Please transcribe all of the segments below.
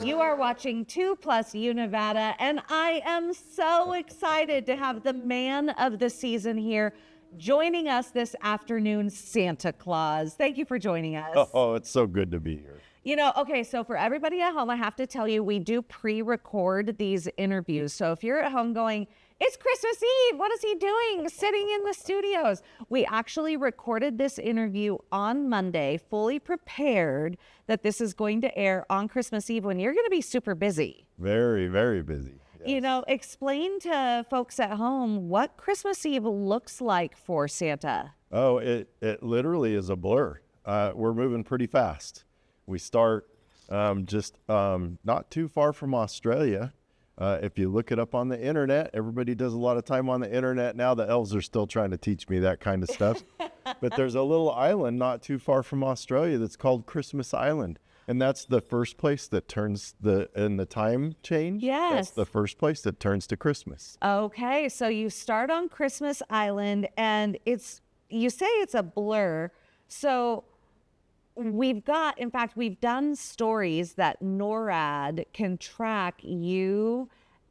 You are watching 2+U Nevada, and I am so excited to have the man of the season here joining us this afternoon, Santa Claus. Thank you for joining us. Oh, it's so good to be here. You know, okay, so for everybody at home, I have to tell you, we do pre-record these interviews. So if you're at home going, it's Christmas Eve, what is he doing sitting in the studios? We actually recorded this interview on Monday, fully prepared that this is going to air on Christmas Eve when you're going to be super busy. Very, very busy. Yes. You know, explain to folks at home what Christmas Eve looks like for Santa. Oh, it literally is a blur. We're moving pretty fast. We start just not too far from Australia. If you look it up on the internet, everybody does a lot of time on the internet now. The elves are still trying to teach me that kind of stuff. But there's a little island not too far from Australia that's called Christmas Island. And that's the first place that turns in the time change. Yes. That's the first place that turns to Christmas. Okay, so you start on Christmas Island, and you say it's a blur. So we've done stories that NORAD can track you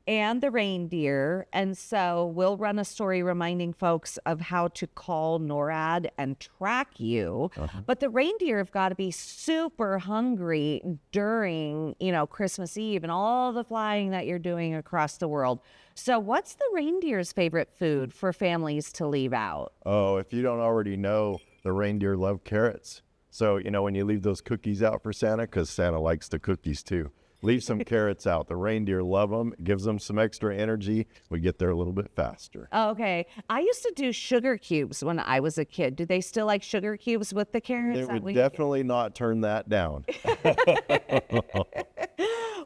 and the reindeer. And so we'll run a story reminding folks of how to call NORAD and track you. But the reindeer have got to be super hungry during, Christmas Eve and all the flying that you're doing across the world. So what's the reindeer's favorite food for families to leave out? Oh, if you don't already know, the reindeer love carrots. So, when you leave those cookies out for Santa, because Santa likes the cookies too, leave some carrots out. The reindeer love them. It gives them some extra energy. We get there a little bit faster. Okay. I used to do sugar cubes when I was a kid. Do they still like sugar cubes with the carrots? They would definitely not turn that down.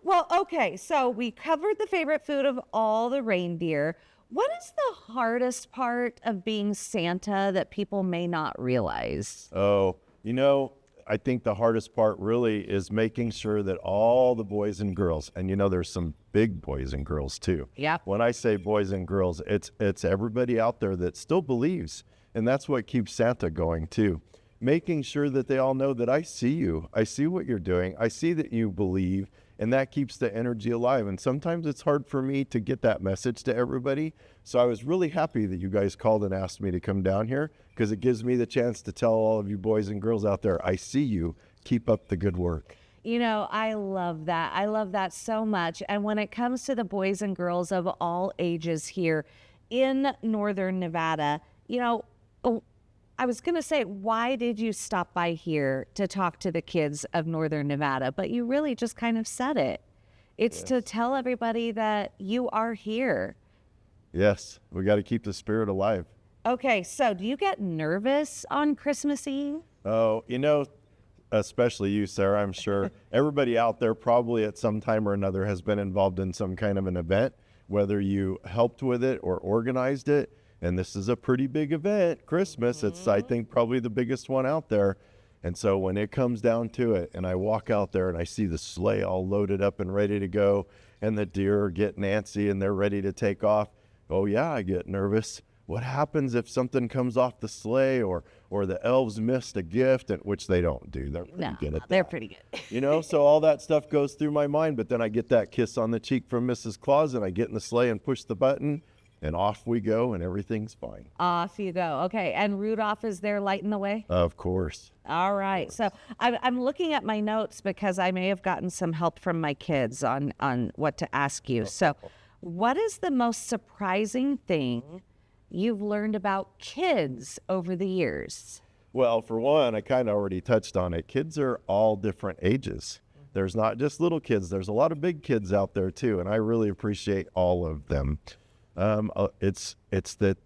Well, okay. So we covered the favorite food of all the reindeer. What is the hardest part of being Santa that people may not realize? Oh, I think the hardest part really is making sure that all the boys and girls, and there's some big boys and girls too. Yeah. When I say boys and girls, it's everybody out there that still believes, and that's what keeps Santa going too. Making sure that they all know that I see you, I see what you're doing, I see that you believe, and that keeps the energy alive. And sometimes it's hard for me to get that message to everybody. So I was really happy that you guys called and asked me to come down here, because it gives me the chance to tell all of you boys and girls out there, I see you, keep up the good work. I love that. I love that so much. And when it comes to the boys and girls of all ages here in Northern Nevada, I was going to say, why did you stop by here to talk to the kids of Northern Nevada? But you really just kind of said it. It's Yes. to tell everybody that you are here. Yes, we got to keep the spirit alive. Okay, so do you get nervous on Christmas Eve? Oh, especially you, Sarah, I'm sure. Everybody out there probably at some time or another has been involved in some kind of an event, whether you helped with it or organized it. And this is a pretty big event, Christmas. It's, I think, probably the biggest one out there. And so when it comes down to it, and I walk out there and I see the sleigh all loaded up and ready to go, and the deer are getting antsy and they're ready to take off, oh yeah, I get nervous. What happens if something comes off the sleigh or the elves missed a gift, which they don't do. They're pretty good at that. They're pretty good. So all that stuff goes through my mind, but then I get that kiss on the cheek from Mrs. Claus and I get in the sleigh and push the button and off we go and everything's fine. Off you go. Okay, and Rudolph is there lighting the way? Of course. All right. So I'm looking at my notes because I may have gotten some help from my kids on what to ask you. So what is the most surprising thing you've learned about kids over the years? Well, for one, I kind of already touched on it. Kids are all different ages. There's not just little kids. There's a lot of big kids out there too, and I really appreciate all of them. It's that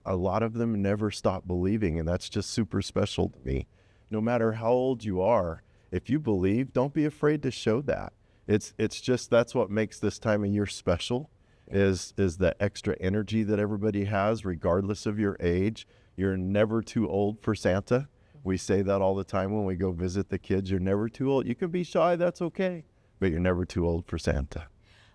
a lot of them never stop believing, and that's just super special to me. No matter how old you are, if you believe, don't be afraid to show that. It's just, that's what makes this time of year special, is the extra energy that everybody has, regardless of your age. You're never too old for Santa. We say that all the time when we go visit the kids. You're never too old. You can be shy, that's okay, but you're never too old for Santa.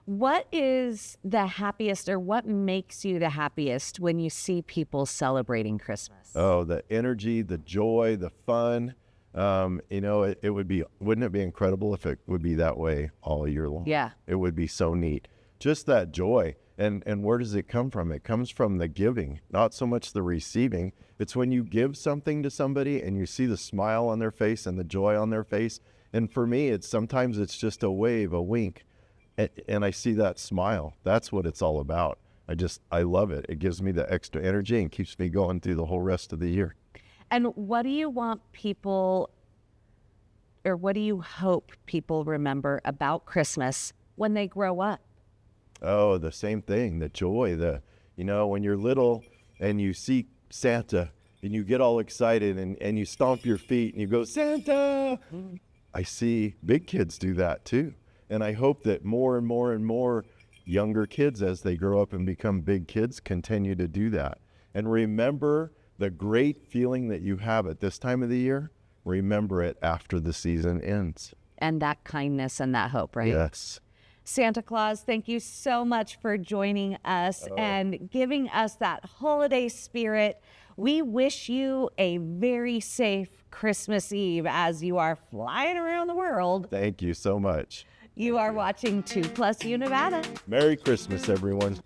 What is the happiest, or what makes you the happiest when you see people celebrating Christmas? Oh, the energy, the joy, the fun. Wouldn't it be incredible if it would be that way all year long? Yeah. It would be so neat. Just that joy. And where does it come from? It comes from the giving, not so much the receiving. It's when you give something to somebody and you see the smile on their face and the joy on their face. And for me, sometimes it's just a wave, a wink, and I see that smile. That's what it's all about. I love it. It gives me the extra energy and keeps me going through the whole rest of the year. And what do you want people, or what do you hope people remember about Christmas when they grow up? Oh, the same thing, the joy, when you're little and you see Santa and you get all excited and you stomp your feet and you go, Santa. I see big kids do that too. And I hope that more and more and more younger kids, as they grow up and become big kids, continue to do that. And remember the great feeling that you have at this time of the year. Remember it after the season ends. And that kindness and that hope, right? Yes. Santa Claus, thank you so much for joining us and giving us that holiday spirit. We wish you a very safe Christmas Eve as you are flying around the world. Thank you so much. You are watching 2+U Nevada. Merry Christmas, everyone.